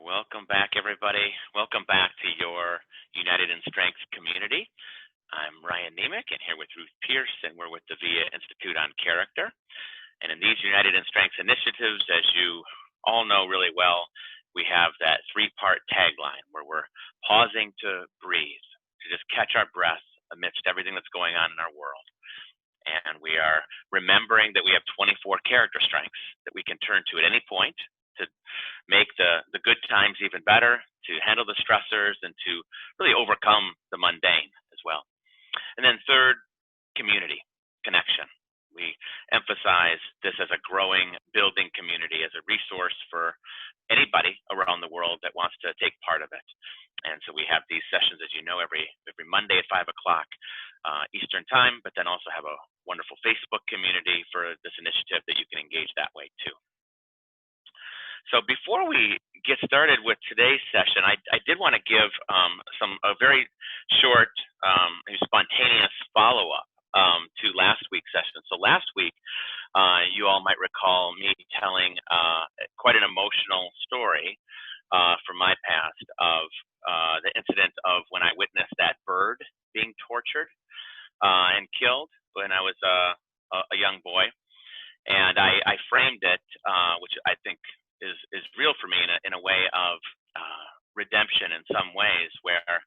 Welcome back, everybody. Welcome back to your United in Strength community. I'm Ryan Niemiec, and here with Ruth Pierce, and we're with the VIA Institute on Character. And in these United in Strength initiatives, as you all know really well, we have that three-part tagline where we're pausing to breathe, to just catch our breath amidst everything that's going on in our world. And we are remembering that we have 24 character strengths that we can turn to at any point to make the good times even better, to handle the stressors, and to really overcome the mundane as well. And then third, community, connection. We emphasize this as a growing, building community, as a resource for anybody around the world that wants to take part of it. And so we have these sessions, as you know, every Monday at 5 o'clock Eastern time, but then also have a wonderful Facebook community for this initiative that you can engage that way too. So before we get started with today's session, I did want to give a very short, spontaneous follow-up to last week's session. So last week, you all might recall me telling quite an emotional story from my past of the incident of when I witnessed that bird being tortured and killed when I was a young boy. And I framed it, which I think is real for me in a way of redemption in some ways, where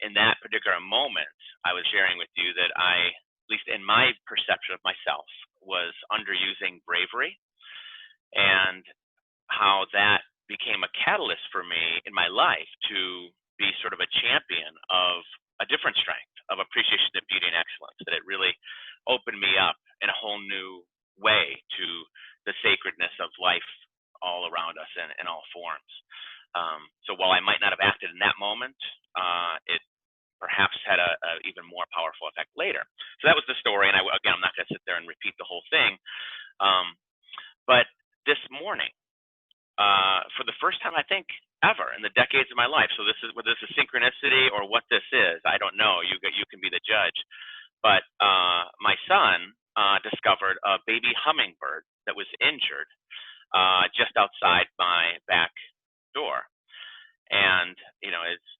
in that particular moment, I was sharing with you that I, at least in my perception of myself, was underusing bravery, and how that became a catalyst for me in my life to be sort of a champion of a different strength, of appreciation of beauty and excellence, that it really opened me up in a whole new way to the sacredness of life all around us in all forms. So while I might not have acted in that moment, it perhaps had a even more powerful effect later. So that was the story, and again, I'm not going to sit there and repeat the whole thing. But this morning, for the first time, I think, ever in the decades of my life, so this is, whether this is synchronicity or what this is, I don't know. You can be the judge. But my son discovered a baby hummingbird that was injured just outside my back door. And, you know, it's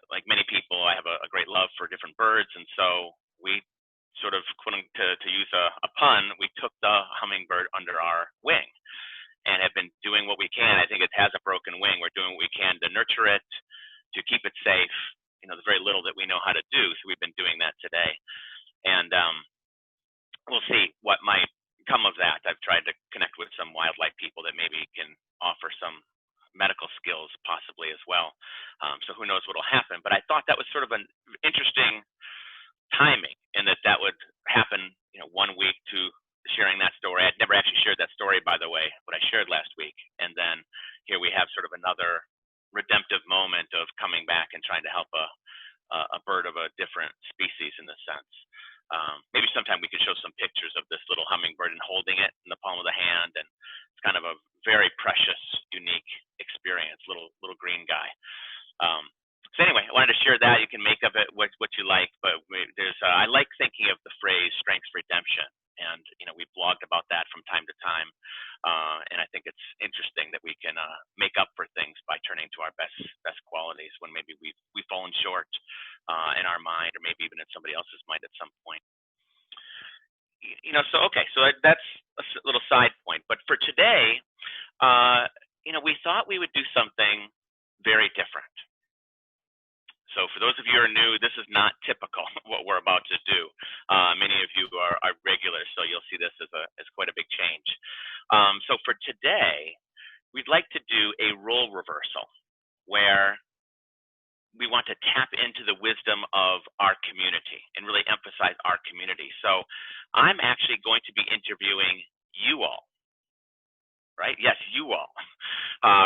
like many people, I have a great love for different birds. And so we sort of, to use a pun, we took the hummingbird under our wing and have been doing what we can. I think it has a broken wing. We're doing what we can to nurture it, to keep it safe. You know, there's very little that we know how to do. So we've been doing that today. And we'll see what might come of that. I've tried to connect with some wildlife people that maybe can offer some medical skills possibly as well. So who knows what will happen. But I thought that was sort of an interesting timing, in that would happen, 1 week to sharing that story. I'd never actually shared that story, by the way, what I shared last week. And then here we have sort of another redemptive moment of coming back and trying to help a bird of a different species in this sense. Maybe sometime we could show some pictures of this little hummingbird and holding it in the palm of the hand, and it's kind of a very precious, unique experience. Little green guy. So anyway, I wanted to share that. You can make of it what you like, but I like thinking of the phrase "strength's redemption," and we blogged about that from time to time, and I think it's interesting that we can make up for things by turning to our best qualities when maybe we've fallen short in our mind, or maybe even in somebody else's mind at some point. So that's a little side point. But for today, we thought we would do something very different. So for those of you who are new, this is not typical what we're about to do. Many of you are regulars, so you'll see this as quite a big change. So for today, we'd like to do a role reversal, where we want to tap into the wisdom of our community and really emphasize our community. So I'm actually going to be interviewing you all, right? Yes, you all.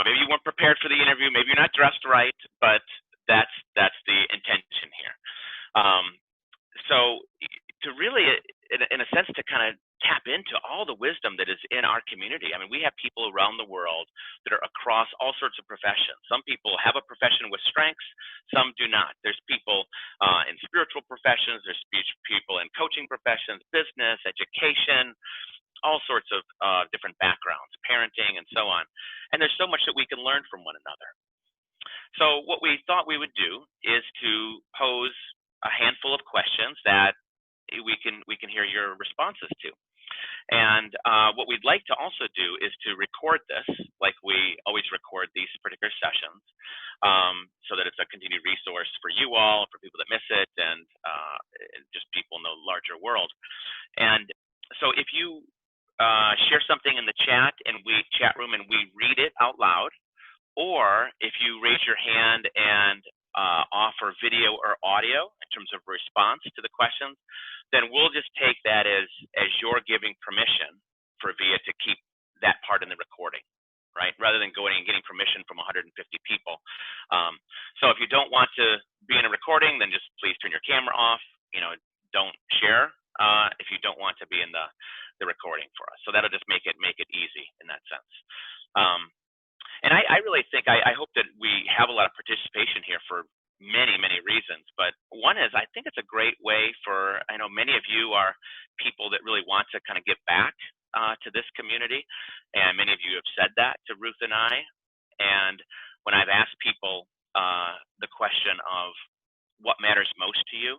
Maybe you weren't prepared for the interview. Maybe you're not dressed right, but that's the intention here. So to really, in a sense, to kind of tap into all the wisdom that is in our community. I mean, we have people around the world that are across all sorts of professions. Some people have a profession with strengths, some do not. There's people in spiritual professions, there's people in coaching professions, business, education, all sorts of different backgrounds, parenting, and so on. And and there's so much that we can learn from one another. So what we thought we would do is to pose a handful of questions that we can hear your responses to. And what we'd like to also do is to record this, like we always record these particular sessions, so that it's a continued resource for you all, for people that miss it, and just people in the larger world. And so if you share something in the chat room and we read it out loud, or if you raise your hand and offer video or audio in terms of response to the questions, then we'll just take that as you're giving permission for VIA to keep that part in the recording, right? Rather than going and getting permission from 150 people. So if you don't want to be in a recording, then just please turn your camera off. Don't share if you don't want to be in the recording for us. So that'll just make it easy in that sense. And I really think, I hope that we have a lot of participation here for many, many reasons. But one is, I think it's a great way for, I know many of you are people that really want to kind of give back to this community. And many of you have said that to Ruth and I. And when I've asked people the question of what matters most to you,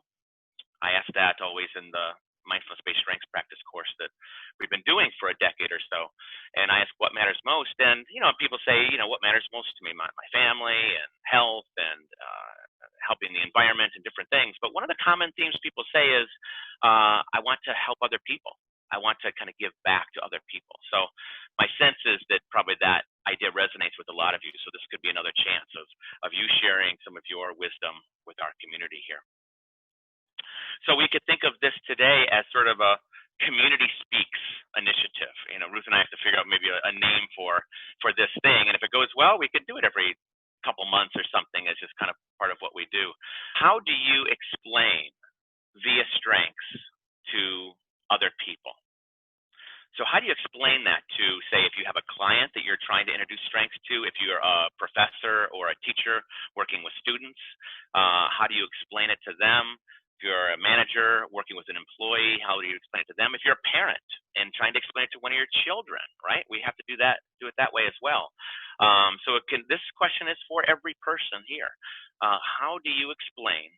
I ask that always in the mindfulness-based strengths practice course that we've been doing for a decade or so. And I ask what matters most. And, people say, what matters most to me, my family and health and helping the environment and different things. But one of the common themes people say is, I want to help other people. I want to kind of give back to other people. So my sense is that probably that idea resonates with a lot of you. So this could be another chance of you sharing some of your wisdom with our community here. So we could think of this today as sort of a community speaks initiative. Ruth and I have to figure out maybe a name for this thing. And if it goes well, we could do it every couple months or something. It's just kind of part of what we do. How do you explain VIA strengths to other people? So how do you explain that to, say, if you have a client that you're trying to introduce strengths to, if you're a professor or a teacher working with students, how do you explain it to them? If you're a manager working with an employee, how do you explain it to them? If you're a parent and trying to explain it to one of your children, right? We have to do it that way as well. So this question is for every person here. How do you explain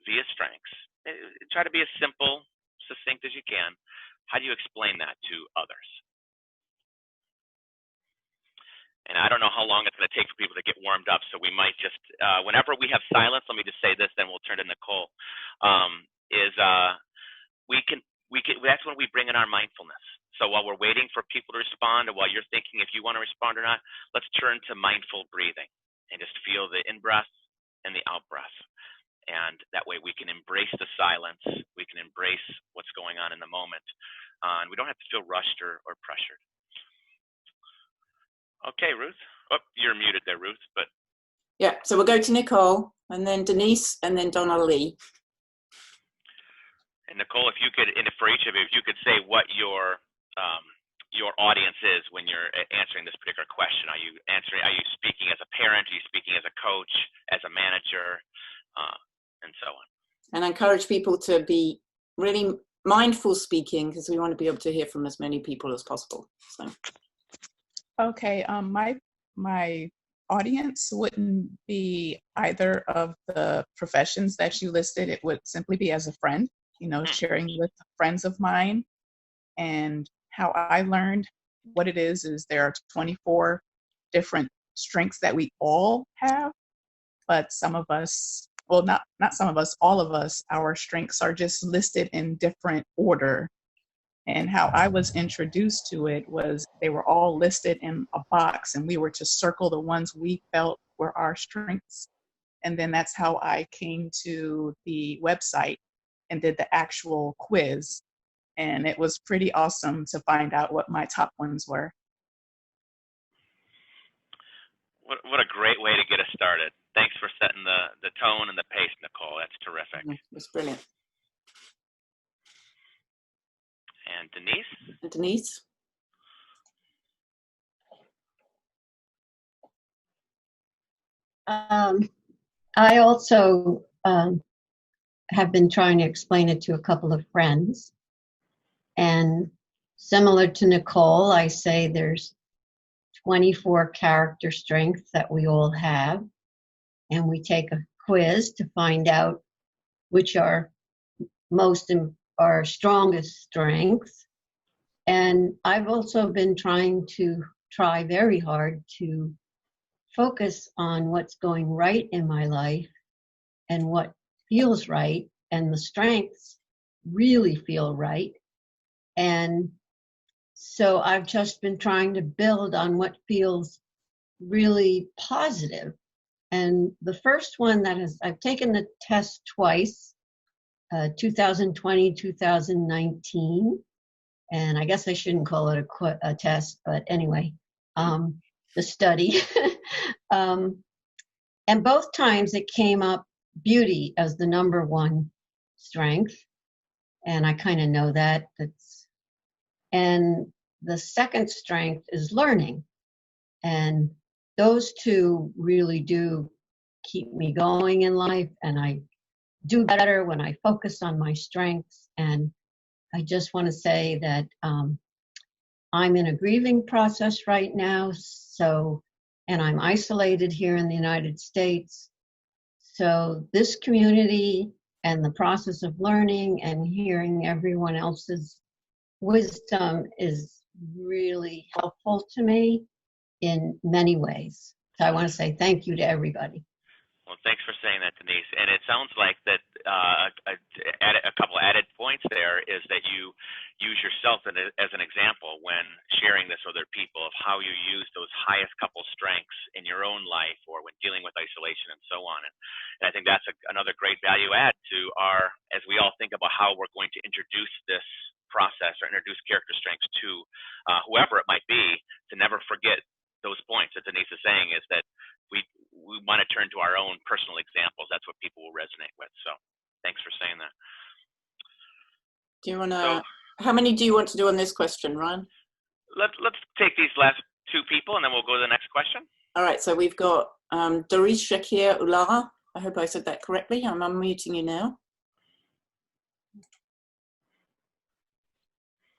VIA strengths? Try to be as simple, succinct as you can. How do you explain that to others? And I don't know how long it's going to take for people to get warmed up, so we might just, whenever we have silence, let me just say this, then we'll turn to Nicole, that's when we bring in our mindfulness. So while we're waiting for people to respond, or while you're thinking if you want to respond or not, let's turn to mindful breathing and just feel the in-breath and the out-breath. And that way we can embrace the silence, we can embrace what's going on in the moment, and we don't have to feel rushed or pressured. Okay, Ruth. Oh, you're muted there, Ruth. But yeah, so we'll go to Nicole, and then Denise, and then Donna Lee. And Nicole, if you could, and for each of you, if you could say what your audience is when you're answering this particular question. Are you speaking as a parent? Are you speaking as a coach, as a manager, and so on? And I encourage people to be really mindful speaking, because we want to be able to hear from as many people as possible. So. Okay, my audience wouldn't be either of the professions that you listed. It would simply be as a friend, sharing with friends of mine. And how I learned what it is there are 24 different strengths that we all have, but some of us, well, not some of us, all of us, our strengths are just listed in different order. And how I was introduced to it was they were all listed in a box, and we were to circle the ones we felt were our strengths. And then that's how I came to the website and did the actual quiz. And it was pretty awesome to find out what my top ones were. What a great way to get us started. Thanks for setting the tone and the pace, Nicole. That's terrific. That's brilliant. And Denise? And Denise? I also have been trying to explain it to a couple of friends. And similar to Nicole, I say there's 24 character strengths that we all have. And we take a quiz to find out which are our strongest strengths. And I've also been try very hard to focus on what's going right in my life and what feels right, and the strengths really feel right. And so I've just been trying to build on what feels really positive. And the first one I've taken the test twice, 2020, 2019. And I guess I shouldn't call it a test, but anyway, the study. And both times it came up beauty as the number one strength. And I kind of know that. And the second strength is learning. And those two really do keep me going in life. And I do better when I focus on my strengths. And I just want to say that I'm in a grieving process right now. And I'm isolated here in the United States. So this community and the process of learning and hearing everyone else's wisdom is really helpful to me in many ways. So I want to say thank you to everybody. Well, thanks for saying that, Denise. And it sounds like that a couple added points there is that you use yourself as an example when sharing this with other people of how you use those highest couple strengths in your own life or when dealing with isolation and so on. And I think that's another great value add to as we all think about how we're going to introduce this process or introduce character strengths to whoever it might be, to never forget those points that Denise is saying is that we want to turn to our own personal examples. That's what people will resonate with. So thanks for saying that. Do you want to, how many do you want to do on this question, Ryan? Let's take these last two people and then we'll go to the next question. All right, so we've got Doris Shakir Ulara. I hope I said that correctly. I'm unmuting you now.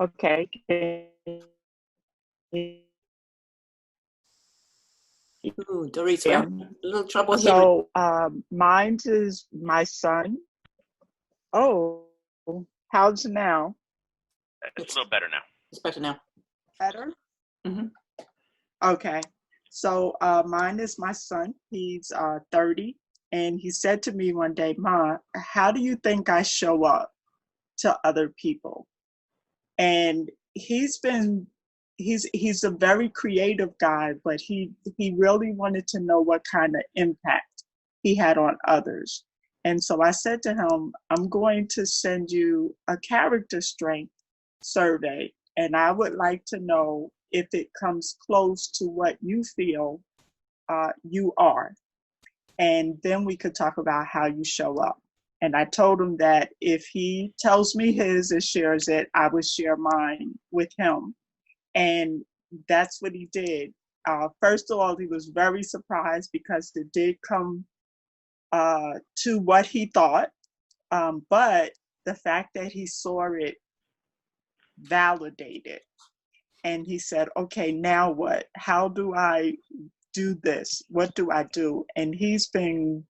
Okay. Ooh, Doris, we're having a little trouble here. So mine is my son. Oh, how's it now? It's a little better now. It's better now. Better? Mm-hmm. Okay. So mine is my son. He's 30. And he said to me one day, Ma, how do you think I show up to other people? And he's a very creative guy, but he really wanted to know what kind of impact he had on others. And so I said to him, I'm going to send you a character strength survey, and I would like to know if it comes close to what you feel you are. And then we could talk about how you show up. And I told him that if he tells me his and shares it, I would share mine with him. And that's what he did. First of all, he was very surprised because it did come to what he thought. But the fact that he saw it validated. And he said, okay, now what? How do I do this? What do I do? And he's been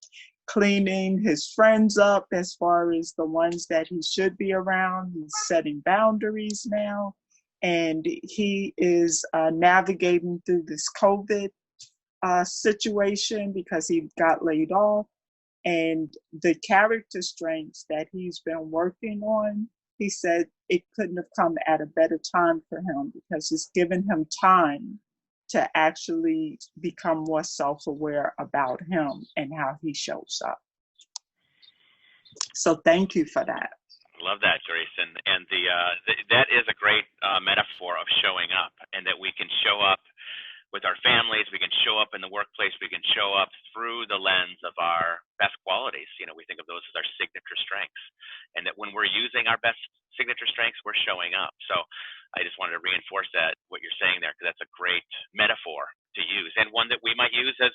cleaning his friends up as far as the ones that he should be around. He's setting boundaries now. And he is navigating through this COVID situation because he got laid off. And the character strengths that he's been working on, he said it couldn't have come at a better time for him because it's given him time to actually become more self-aware about him and how he shows up. So thank you for that. Love that, Doris. And that is a great metaphor of showing up, and that we can show up with our families, we can show up in the workplace, we can show up through the lens of our best qualities. You know, we think of those as our signature strengths, and that when we're using our best signature strengths, we're showing up. So I just wanted to reinforce what you're saying there, because that's a great metaphor to use, and one that we might use as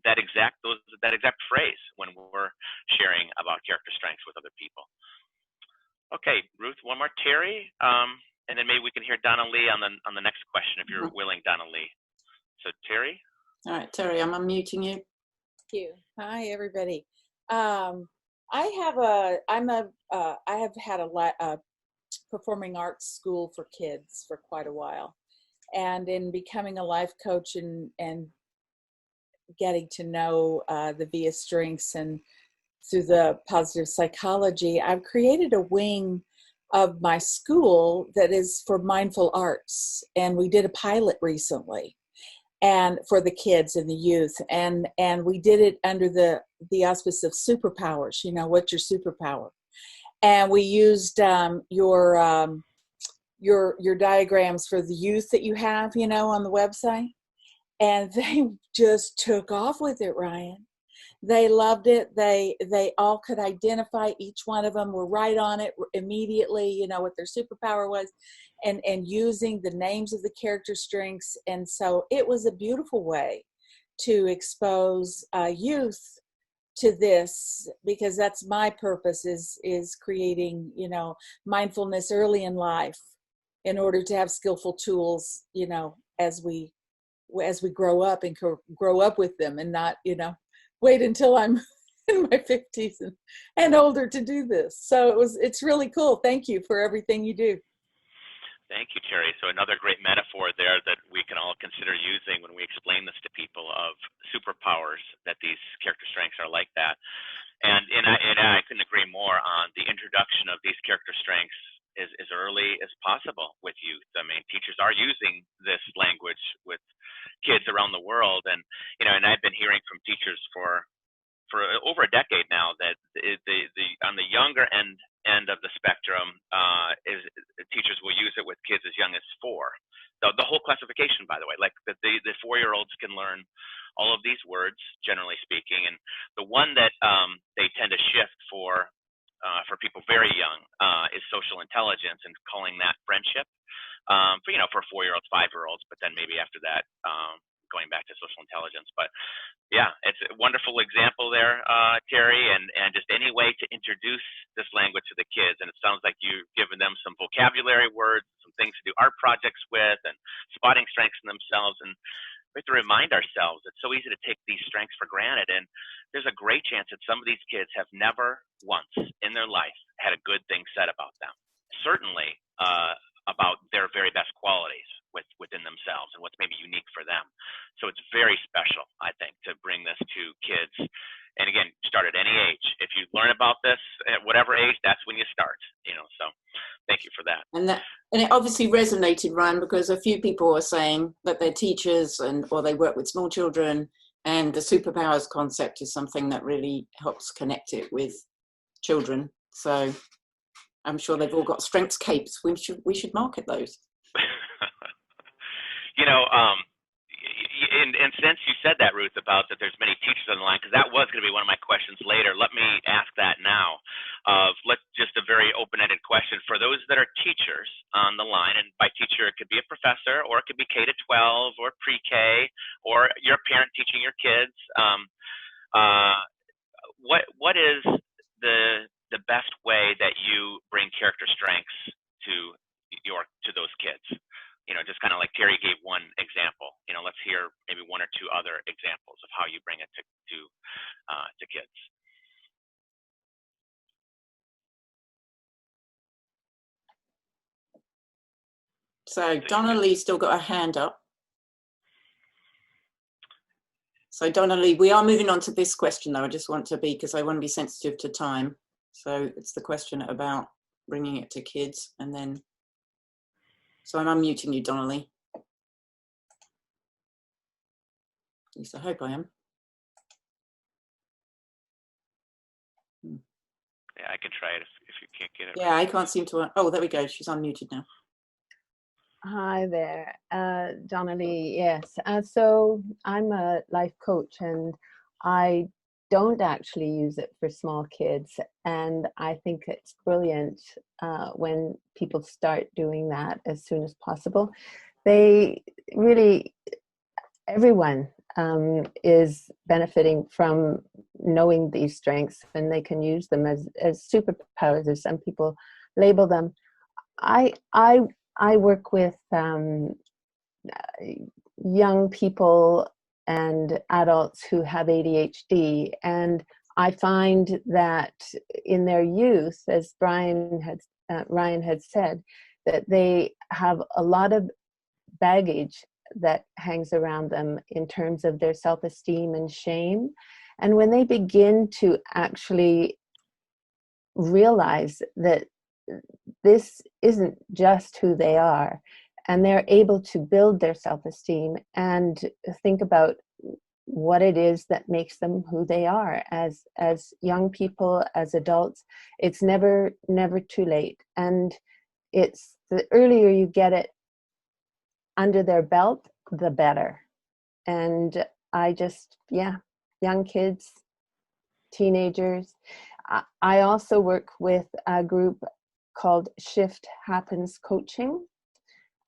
that exact phrase when we're sharing about character strengths with other people. Okay, Ruth, one more. Terry, and then maybe we can hear Donna Lee on the next question if you're willing, Donna Lee. So So Terry? All right, Terry, I'm unmuting you. Thank you. Hi, everybody. I have had a performing arts school for kids for quite a while, and in becoming a life coach and getting to know the VIA strengths and through the positive psychology, I've created a wing of my school that is for mindful arts, and we did a pilot recently and for the kids and the youth, and we did it under the auspice of superpowers. You know, what's your superpower? And we used your diagrams for the youth that you have, you know, on the website, and they just took off with it, Ryan. They loved it. They all could identify, each one of them were right on it immediately, you know, what their superpower was, and using the names of the character strengths. And so it was a beautiful way to expose youth to this, because that's my purpose, is creating, you know, mindfulness early in life in order to have skillful tools, you know, as we grow up and grow up with them, and not, you know, wait until I'm in my 50s and older to do this. So it's really cool. Thank you for everything you do. Thank you, Terry. So another great metaphor there that we can all consider using when we explain this to people, of superpowers, that these character strengths are like that. And I couldn't agree more on the introduction of these character strengths as early as possible with youth. I mean, teachers are using this language with kids around the world, and you know, and I've been hearing from teachers for over a decade now that the on the younger end of the spectrum, is teachers will use it with kids as young as 4. The whole classification, by the way, like the 4-year-olds can learn all of these words, generally speaking, and the one that they tend to shift for people very young is social intelligence, and calling that friendship, for, you know, for 4-year-olds, 5-year-olds, but then maybe after that, going back to social intelligence. But yeah, it's a wonderful example there, Terry, and just any way to introduce this language to the kids. And it sounds like you've given them some vocabulary words, some things to do art projects with, and spotting strengths in themselves. And we have to remind ourselves, it's so easy to take these strengths for granted. And there's a great chance that some of these kids have never once in their life had a good thing said about them. Certainly about their very best qualities within themselves and what's maybe unique for them. So it's very special, I think, to bring this to kids. And again, start at any age. If you learn about this at whatever age, that's when you start, you know, so thank you for that. And it obviously resonated, Ryan, because a few people are saying that they're teachers or they work with small children, and the superpowers concept is something that really helps connect it with children. So I'm sure they've all got strengths capes. We should market those. You know, and since you said that, Ruth, about that there's many teachers on the line, because that was going to be one of my questions later, let me ask that now. Just a very open-ended question for those that are teachers on the line, and by teacher it could be a professor, or it could be K-12 or pre-K, or you're a parent teaching your kids. What is the best way that you bring character strengths to those kids? You know, just kind of like Terry gave one example. You know, let's hear maybe 1 or 2 other examples of how you bring it to kids. So Donna Lee's still got her hand up. So Donna Lee, we are moving on to this question though. I just want to because I want to be sensitive to time. So it's the question about bringing it to kids, and then, so I'm unmuting you, Donna Lee. At least I hope I am. Yeah, I can try it if you can't get it. Yeah, I can't seem to. Oh, there we go. She's unmuted now. Hi there, Donna Lee. Yes, so I'm a life coach, and I don't actually use it for small kids, and I think it's brilliant when people start doing that as soon as possible. They really, everyone is benefiting from knowing these strengths, and they can use them as superpowers, as some people label them. I work with young people and adults who have ADHD. And I find that in their youth, as Ryan had said, that they have a lot of baggage that hangs around them in terms of their self-esteem and shame. And when they begin to actually realize that this isn't just who they are, and they're able to build their self-esteem and think about what it is that makes them who they are as young people, as adults, it's never too late. And it's the earlier you get it under their belt, the better. And I just, young kids, teenagers. I also work with a group called Shift Happens Coaching,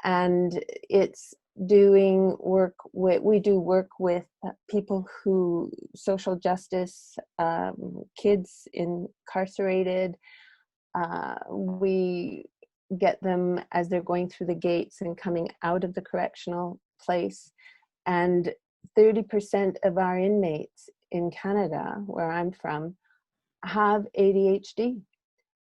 and it's doing work with, we do work with people who, social justice, kids incarcerated. We get them as they're going through the gates and coming out of the correctional place. And 30% of our inmates in Canada, where I'm from, have ADHD.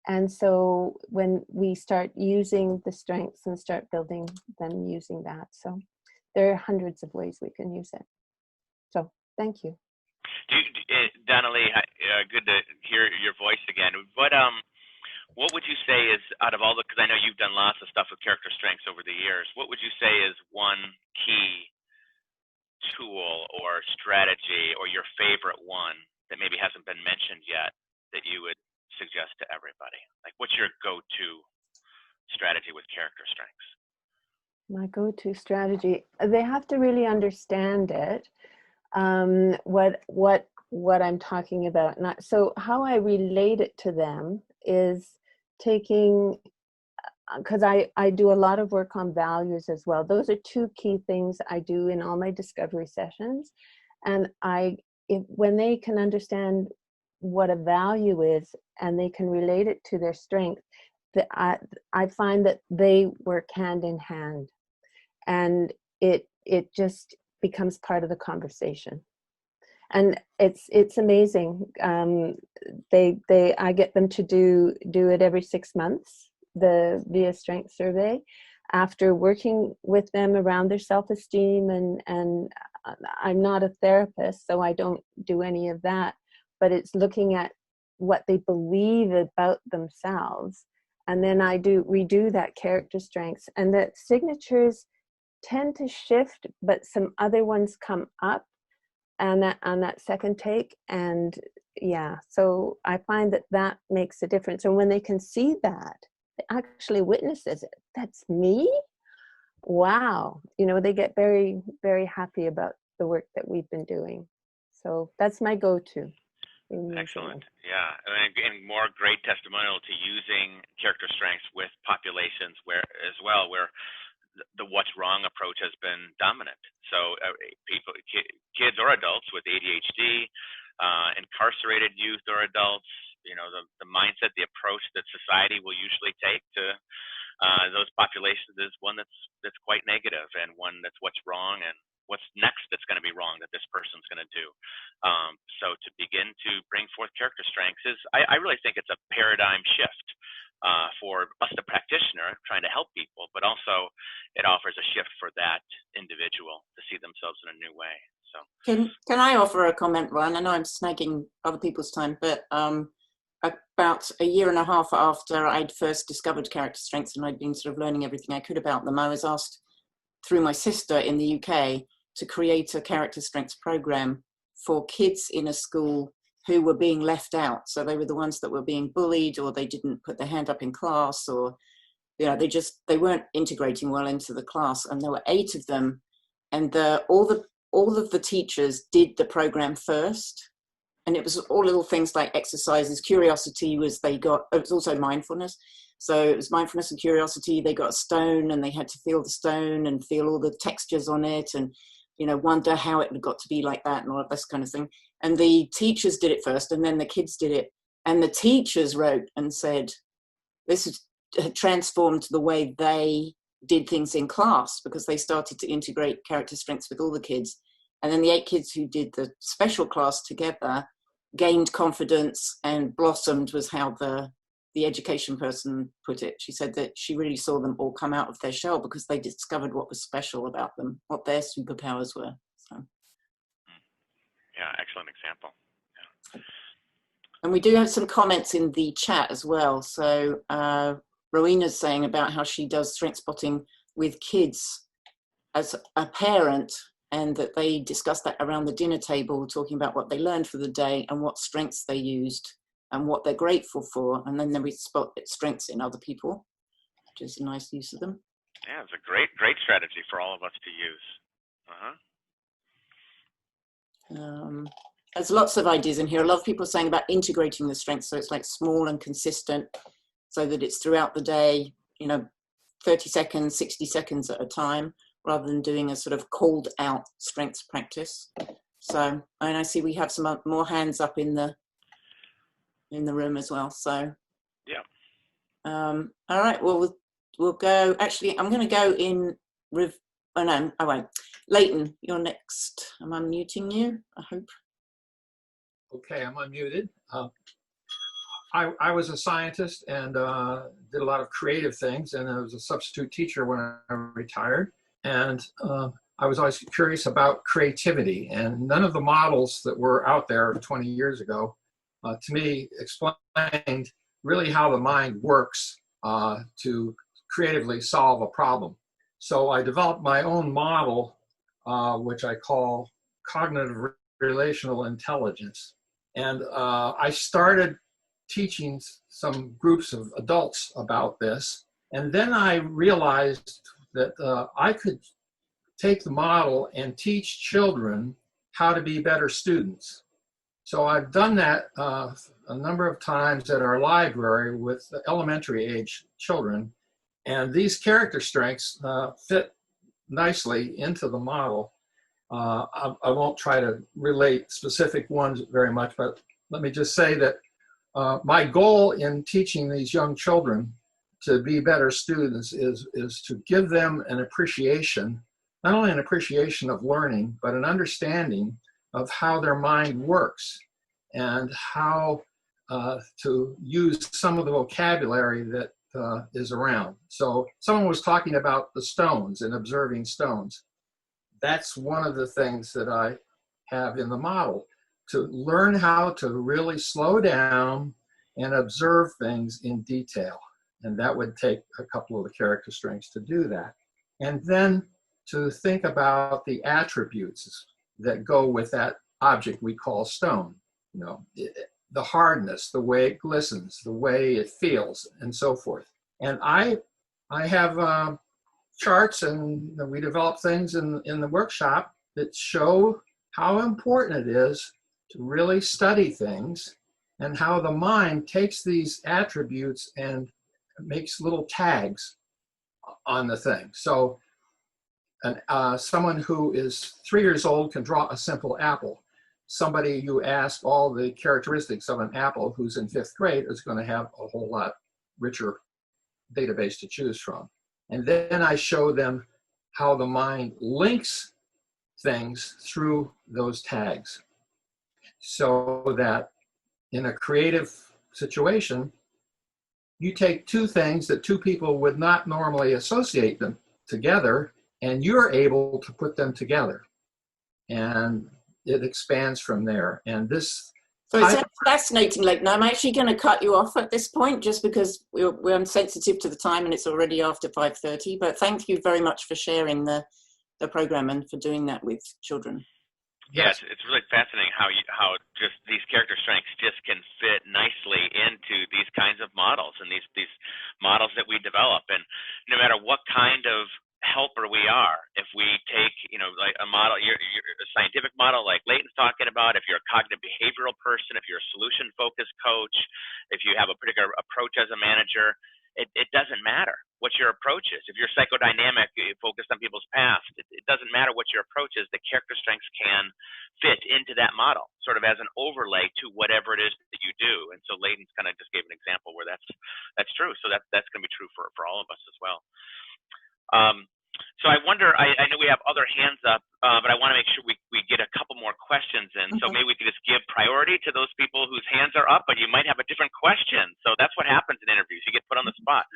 And so when we start using the strengths and start building them using that, so there are hundreds of ways we can use it. So thank you. Donnelly, good to hear your voice again. What would you say is, out of all the, because I know you've done lots of stuff with character strengths over the years, what would you say is one key tool or strategy, or your favorite one that maybe hasn't been mentioned yet, that you would suggest to everybody? Like, what's your go-to strategy with character strengths? My go-to strategy, they have to really understand it, what I'm talking about. So how I relate it to them is taking, because I do a lot of work on values as well. Those are two key things I do in all my discovery sessions. And when they can understand what a value is and they can relate it to their strength, I find that they work hand in hand, and it just becomes part of the conversation. And it's amazing. I get them to do it every 6 months, the VIA Strength Survey, after working with them around their self-esteem. And I'm not a therapist, so I don't do any of that, but it's looking at what they believe about themselves. And then I redo that character strengths, and the signatures tend to shift, but some other ones come up on that second take. And so I find that makes a difference. And when they can see that, they actually witnesses it. That's me? Wow. They get very, very happy about the work that we've been doing. So that's my go-to. Excellent. Yeah. And more great testimonial to using character strengths with populations where the what's wrong approach has been dominant. So kids or adults with ADHD, incarcerated youth or adults, the mindset, the approach that society will usually take to those populations is one that's quite negative, and one that's what's wrong and what's next that's going to be wrong that this person's going to do. So to begin to bring forth character strengths I really think it's a paradigm shift for us, the practitioner, trying to help people, but also it offers a shift for that individual to see themselves in a new way. So can I offer a comment, Ryan? I know I'm snagging other people's time, but about a year and a half after I'd first discovered character strengths and I'd been sort of learning everything I could about them, I was asked through my sister in the UK to create a character strengths program for kids in a school who were being left out. So they were the ones that were being bullied, or they didn't put their hand up in class, or they weren't integrating well into the class. And there were 8 of them, and all of the teachers did the program first. And it was all little things like exercises. Curiosity was it was also mindfulness. So it was mindfulness and curiosity. They got a stone and they had to feel the stone and feel all the textures on it, and wonder how it got to be like that and all of this kind of thing. And the teachers did it first, and then the kids did it. And the teachers wrote and said, this has transformed the way they did things in class because they started to integrate character strengths with all the kids. And then the 8 kids who did the special class together gained confidence and blossomed, was how the education person put it. She said that she really saw them all come out of their shell because they discovered what was special about them, what their superpowers were. So. Yeah, excellent example. Yeah. And we do have some comments in the chat as well. So Rowena's saying about how she does strength spotting with kids as a parent, and that they discuss that around the dinner table, talking about what they learned for the day and what strengths they used and what they're grateful for. And then we spot strengths in other people, which is a nice use of them. Yeah, it's a great strategy for all of us to use. There's lots of ideas in here. A lot of people are saying about integrating the strengths, so it's like small and consistent, so that it's throughout the day, 30 seconds, 60 seconds at a time, rather than doing a sort of called out strengths practice. So, and I see we have some more hands up in the room as well. So, yeah. All right. Well, we'll go. Actually, I'm going to go in. Oh no, I won't. Leighton, you're next. I'm unmuting you, I hope. Okay, I'm unmuted. I was a scientist and did a lot of creative things, and I was a substitute teacher when I retired. And I was always curious about creativity, and none of the models that were out there 20 years ago, to me, explained really how the mind works to creatively solve a problem. So I developed my own model, which I call cognitive relational intelligence. And I started teaching some groups of adults about this. And then I realized that I could take the model and teach children how to be better students. So I've done that a number of times at our library with elementary age children. And these character strengths fit nicely into the model. I won't try to relate specific ones very much, but let me just say that my goal in teaching these young children to be better students is to give them an appreciation, not only an appreciation of learning, but an understanding of how their mind works and how to use some of the vocabulary that is around. So someone was talking about the stones and observing stones. That's one of the things that I have in the model, to learn how to really slow down and observe things in detail. And that would take a couple of the character strengths to do that. And then to think about the attributes that go with that object we call stone. The hardness, the way it glistens, the way it feels, and so forth. And I have charts, and we develop things in the workshop that show how important it is to really study things, and how the mind takes these attributes and makes little tags on the thing. So someone who is 3 years old can draw a simple apple. Somebody you ask all the characteristics of an apple who's in 5th grade is going to have a whole lot richer database to choose from. And then I show them how the mind links things through those tags, so that in a creative situation, you take two things that two people would not normally associate them together, and you're able to put them together. And it expands from there. And this... So it sounds fascinating, Leighton. I'm actually going to cut you off at this point, just because we're sensitive to the time and it's already after 5:30. But thank you very much for sharing the program and for doing that with children. Yeah, it's really fascinating how just these character strengths just can fit nicely into these kinds of models and these models that we develop. And no matter what kind of helper we are, if we take like a model, you're a scientific model like Leighton's talking about, if you're a cognitive behavioral person, if you're a solution focused coach, if you have a particular approach as a manager, it doesn't matter what your approach is. If you're psychodynamic, focused on people's past, it doesn't matter what your approach is. The character strengths can fit into that model, sort of as an overlay to whatever it is that you do. And so Leighton's kind of just gave an example where that's true. So that's going to be true for all of us as well. So I wonder, I know we have other hands up, but I want to make sure we get a couple more questions in. So maybe we could just give priority to those people whose hands are up, but you might have a different question. So that's what happens in interviews. You get put on the spot.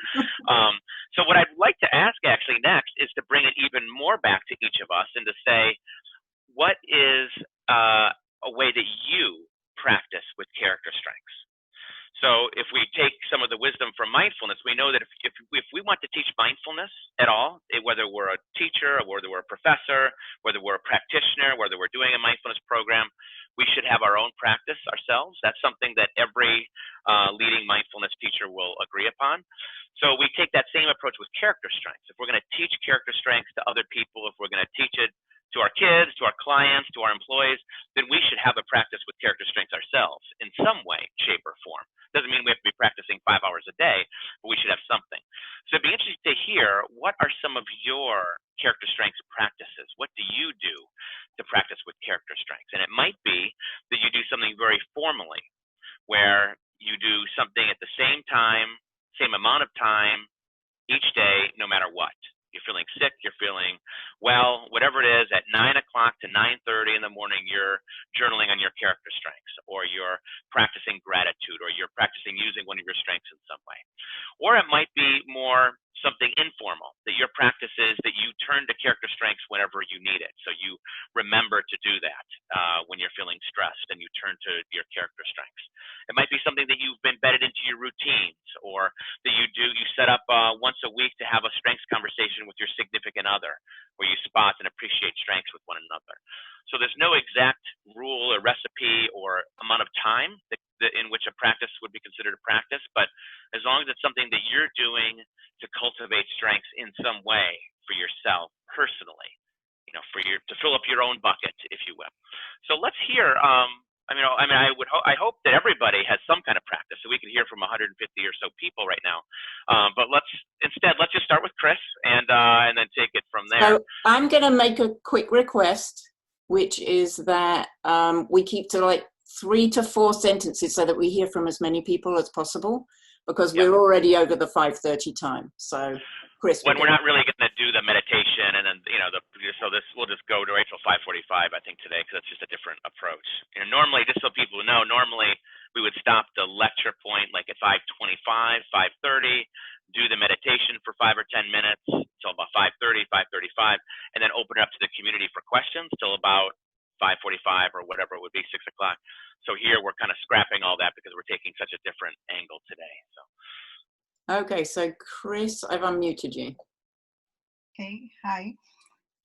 So what I'd like to ask actually next is to bring it even more back to each of us and to say, what is a way that you practice with character strengths? So if we take some of the wisdom from mindfulness, we know that if we want to teach mindfulness at all, whether we're a teacher, or whether we're a professor, whether we're a practitioner, whether we're doing a mindfulness program, we should have our own practice ourselves. That's something that every leading mindfulness teacher will agree upon. So we take that same approach with character strengths. If we're going to teach character strengths to other people, if we're going to teach it to our kids, to our clients, to our employees, then we should have a practice with character strengths ourselves in some way, shape, or form. Doesn't mean we have to be practicing 5 hours a day, but we should have something. So it'd be interesting to hear, what are some of your character strengths practices? What do you do to practice with character strengths? And it might be that you do something very formally, where you do something at the same time, same amount of time, each day, no matter what. You're feeling sick, you're feeling well, whatever it is, at 9 o'clock to 9:30 in the morning, you're journaling on your character strengths, or you're practicing gratitude, or you're practicing using one of your strengths in some way. Or it might be more something informal, that your practice is that you turn to character strengths whenever you need it. So you remember to do that when you're feeling stressed, and you turn to your character strengths. It might be something that you've embedded into your routines, or that you set up once a week to have a strengths conversation with your significant other, where you spot and appreciate strengths with one another. So there's no exact rule or recipe or amount of time in which a practice would be considered a practice, but as long as it's something that you're doing to cultivate strengths in some way for yourself personally, to fill up your own bucket, if you will. So let's hear. I hope that everybody has some kind of practice, so we can hear from 150 or so people right now. But let's just start with Chris, and then take it from there. So I'm going to make a quick request, which is that we keep to like 3 to 4 sentences so that we hear from as many people as possible, because we're already over the 5:30 time. So, Chris, when we're not really going to do the meditation, and then we'll just go to Rachel 5:45, I think, today, because it's just a different approach. Normally, just so people know, normally we would stop the lecture point like at 5:25, 5:30, do the meditation for 5 or 10 minutes till about 5:30, 5:35, and then open it up to the community for questions till about 5:45 or whatever it would be, 6 o'clock. So here we're kind of scrapping all that because we're taking such a different angle today. So. Okay, so Chris, I've unmuted you. Okay, hi.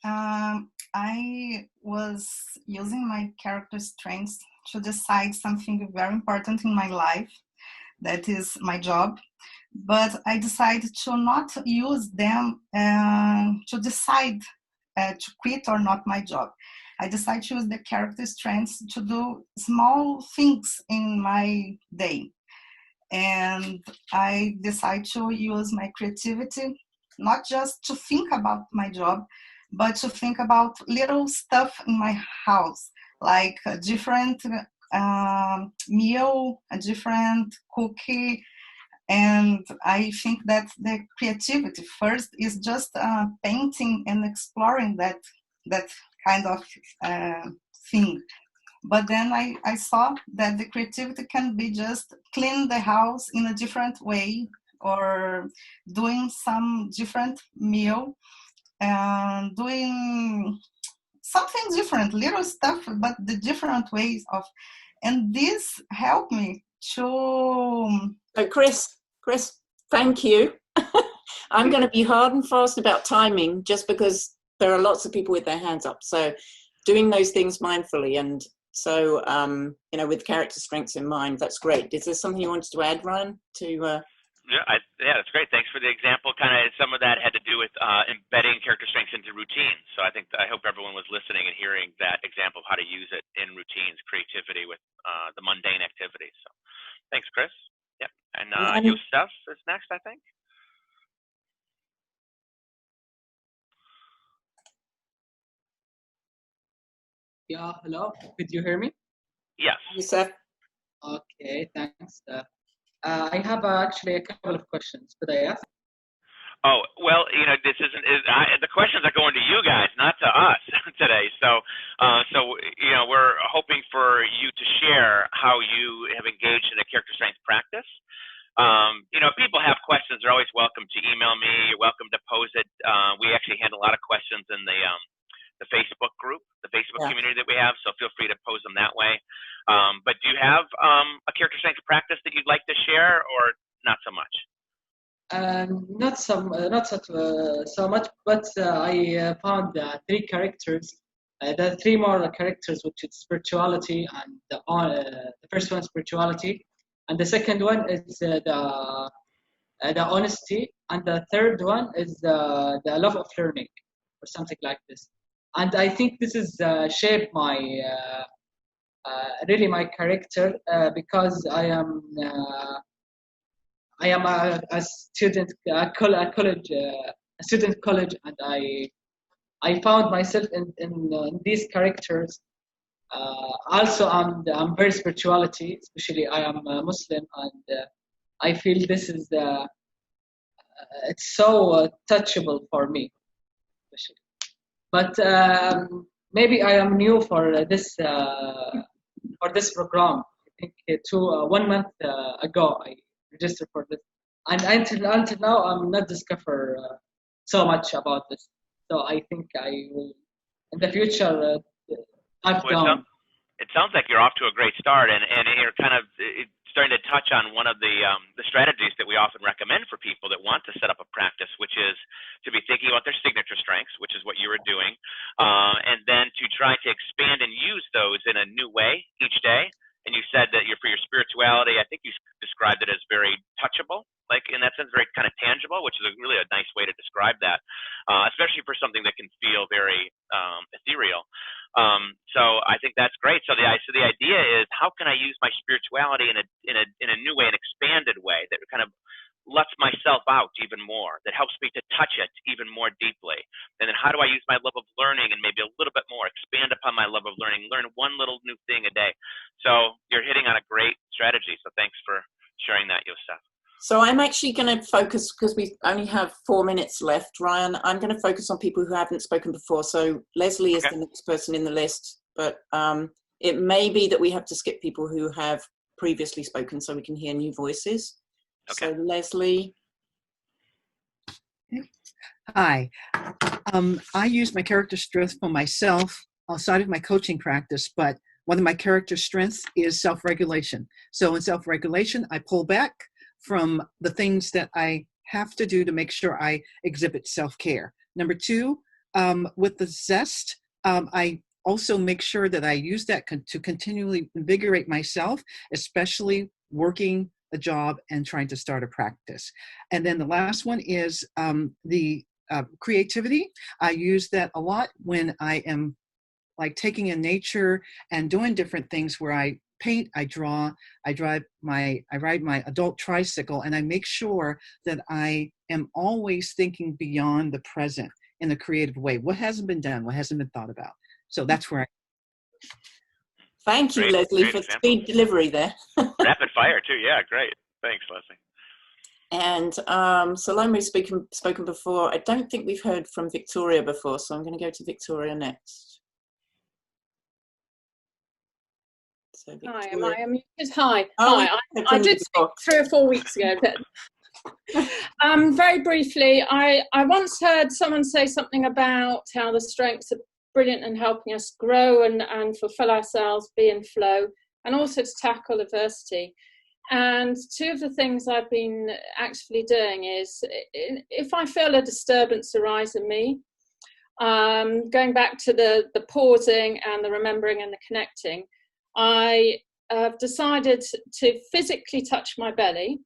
I was using my character strengths to decide something very important in my life, that is my job, but I decided to not use them to decide to quit or not my job. I decided to use the character strengths to do small things in my day. And I decided to use my creativity, not just to think about my job, but to think about little stuff in my house, like a different meal, a different cookie. And I think that the creativity first is just painting and exploring that kind of thing. But then I saw that the creativity can be just clean the house in a different way, or doing some different meal, and doing something different, little stuff, but the different ways of, and this helped me to. So Chris, thank you. I'm going to be hard and fast about timing, just because there are lots of people with their hands up. So doing those things mindfully, and so with character strengths in mind, that's great. Is there something you wanted to add, Ryan? Yeah, that's great. Thanks for the example. Kind of some of that had to do with embedding character strengths into routines. So I hope everyone was listening and hearing that example of how to use it in routines, creativity with the mundane activities. So thanks, Chris. Yep. And Yosef is next, I think. Yeah, hello. Could you hear me? Yes. Yosef. Okay, thanks. I have actually a couple of questions. Could I ask? Oh, well, this the questions are going to you guys, not to us today. So, we're hoping for you to share how you have engaged in a character strength practice. People have questions. They're always welcome to email me. You're welcome to pose it. We actually handle a lot of questions in the Facebook group, the Facebook community that we have. So feel free to pose them that way. But do you have a character strength practice that you'd like to share, or not so much? Not so much, but I found three characters. The three moral characters, which is spirituality, and the first one is spirituality, and the second one is the honesty, and the third one is the love of learning, or something like this. And I think this is shaped my really my character because I am a student college, and I found myself in these characters. Also, I'm very spirituality, especially I am a Muslim, and I feel this is it's so touchable for me, especially. But maybe I am new for this program. I think 1 month ago I registered for this, and until now I'm not discover so much about this. So I think I will in the future dive down. It sounds like you're off to a great start, and you're kind of starting to touch on one of the strategies that we often recommend for people that want to set up a practice, which is to be thinking about their signature strengths, which is what you were doing, and then to try to expand and use those in a new way each day. And you said that for your spirituality, I think you described it as very touchable, like in that sense, very kind of tangible, which is really a nice way to describe that, especially for something that can feel very ethereal. So I think that's great. So the idea is, how can I use my spirituality in a new way, an expanded way that kind of lets myself out even more, that helps me to touch it even more deeply? And then how do I use my love of learning and maybe a little bit more, expand upon my love of learning, learn one little new thing a day? So you're hitting on a great strategy. So thanks for sharing that, Yosef. So I'm actually going to focus, because we only have 4 minutes left, Ryan, I'm going to focus on people who haven't spoken before. So Leslie is the next person in the list, but it may be that we have to skip people who have previously spoken so we can hear new voices. Okay. So Leslie. Hi. I use my character strength for myself outside of my coaching practice, but one of my character strengths is self-regulation. So in self-regulation, I pull back from the things that I have to do to make sure I exhibit self-care. Number two, with the zest, I also make sure that I use that to continually invigorate myself, especially working a job and trying to start a practice. And then the last one is the creativity. I use that a lot when I am like taking in nature and doing different things where I paint, I draw, I ride my adult tricycle, and I make sure that I am always thinking beyond the present in a creative way. What hasn't been done? What hasn't been thought about? So that's where I. Thank you, Leslie, for speed delivery there. Rapid fire too. Yeah, great. Thanks, Leslie. And Salome's spoken before. I don't think we've heard from Victoria before, so I'm going to go to Victoria next. So Hi, am I unmuted? Hi. Oh, hi. I did speak 3 or 4 weeks ago. But, very briefly, I once heard someone say something about how the strengths are brilliant in helping us grow and fulfill ourselves, be in flow, and also to tackle adversity. And 2 of the things I've been actively doing is, if I feel a disturbance arise in me, going back to the pausing and the remembering and the connecting, I have decided to physically touch my belly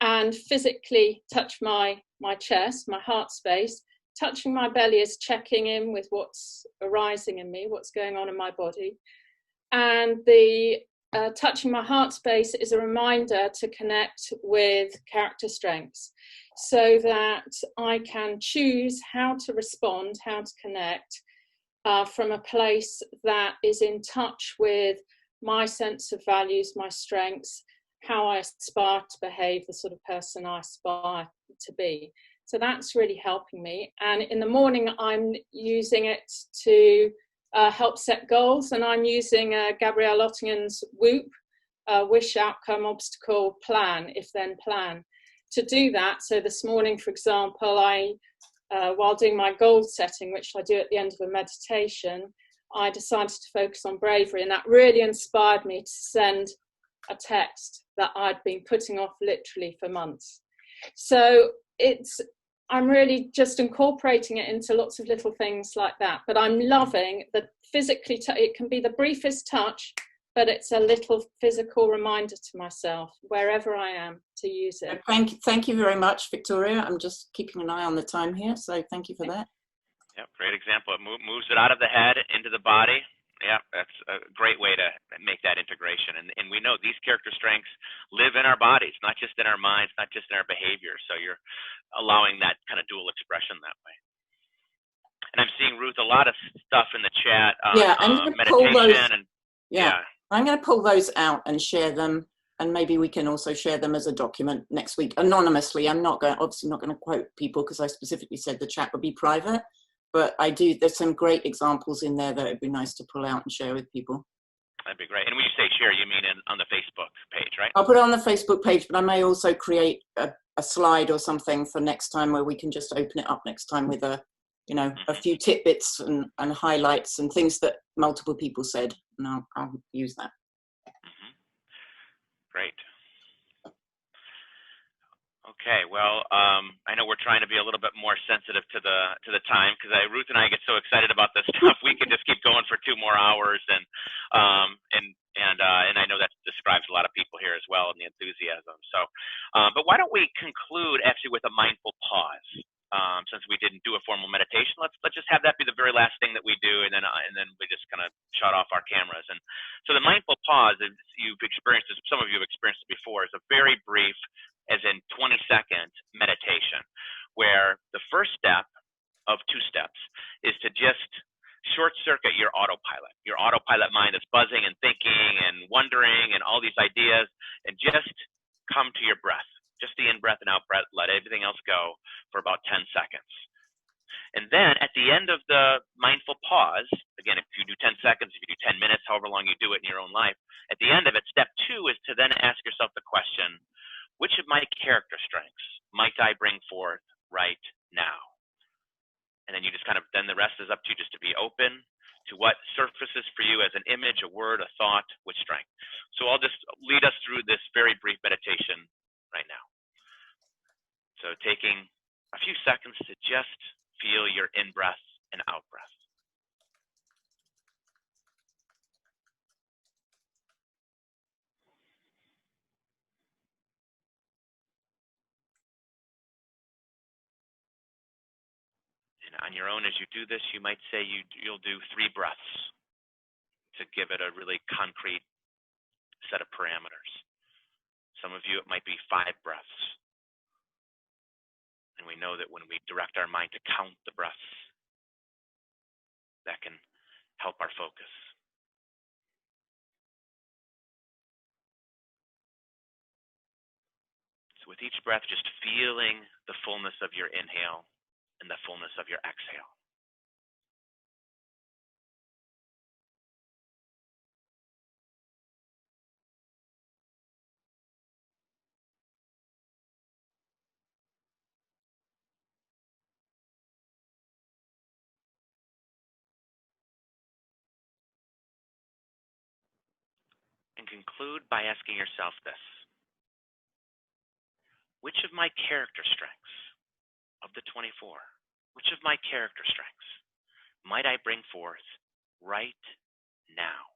and physically touch my chest, my heart space. Touching my belly is checking in with what's arising in me, what's going on in my body. And the touching my heart space is a reminder to connect with character strengths so that I can choose how to respond, how to connect from a place that is in touch with my sense of values, my strengths, how I aspire to behave, the sort of person I aspire to be. So that's really helping me. And in the morning, I'm using it to help set goals. And I'm using Gabrielle Ottingen's WOOP, Wish, Outcome, Obstacle, Plan, If Then Plan, to do that. So this morning, for example, while doing my goal setting, which I do at the end of a meditation, I decided to focus on bravery. And that really inspired me to send a text that I'd been putting off literally for months. So I'm really just incorporating it into lots of little things like that. But I'm loving that physically, it can be the briefest touch, but it's a little physical reminder to myself wherever I am to use it. Thank you very much, Victoria. I'm just keeping an eye on the time here, so thank you for that. Yep, great example. It moves it out of the head into the body. Yeah, that's a great way to make that integration. And we know these character strengths live in our bodies, not just in our minds, not just in our behavior. So you're allowing that kind of dual expression that way. And I'm seeing, Ruth, a lot of stuff in the chat on meditation. I'm going to pull those out and share them. And maybe we can also share them as a document next week anonymously. I'm obviously not going to quote people because I specifically said the chat would be private. But there's some great examples in there that would be nice to pull out and share with people. That'd be great. And when you say share, you mean on the Facebook page, right? I'll put it on the Facebook page, but I may also create a slide or something for next time where we can just open it up next time with a few tidbits and highlights and things that multiple people said. And I'll use that. Mm-hmm. Great. Okay, well, I know we're trying to be a little bit more sensitive to the time because Ruth and I get so excited about this stuff. We can just keep going for 2 more hours, and I know that describes a lot of people here as well, and the enthusiasm. So, but why don't we conclude actually with a mindful pause? Since we didn't do a formal meditation, let's just have that be the very last thing that we do, and then we just kind of shut off our cameras. And so the mindful pause, you've experienced this, some of you have experienced it before, is a very brief, as in 20-second meditation, where the first step of 2 steps is to just short circuit your autopilot mind that's buzzing and thinking and wondering and all these ideas, and just come to your breath, just the in breath and out breath, let everything else go for about 10 seconds. And then at the end of the mindful pause, again, if you do 10 seconds, if you do 10 minutes, however long you do it in your own life, at the end of it, step 2 is to then ask yourself the question, which of my character strengths might I bring forth right now? And then you just then the rest is up to you just to be open to what surfaces for you as an image, a word, a thought, with strength. So I'll just lead us through this very brief meditation right now. So taking a few seconds to just feel your in-breath and out-breath. And on your own, as you do this, you might say you'll do 3 breaths to give it a really concrete set of parameters. Some of you, it might be 5 breaths. And we know that when we direct our mind to count the breaths, that can help our focus. So with each breath, just feeling the fullness of your inhale and the fullness of your exhale. And conclude by asking yourself this. Which of my character strengths of the 24, which of my character strengths might I bring forth right now?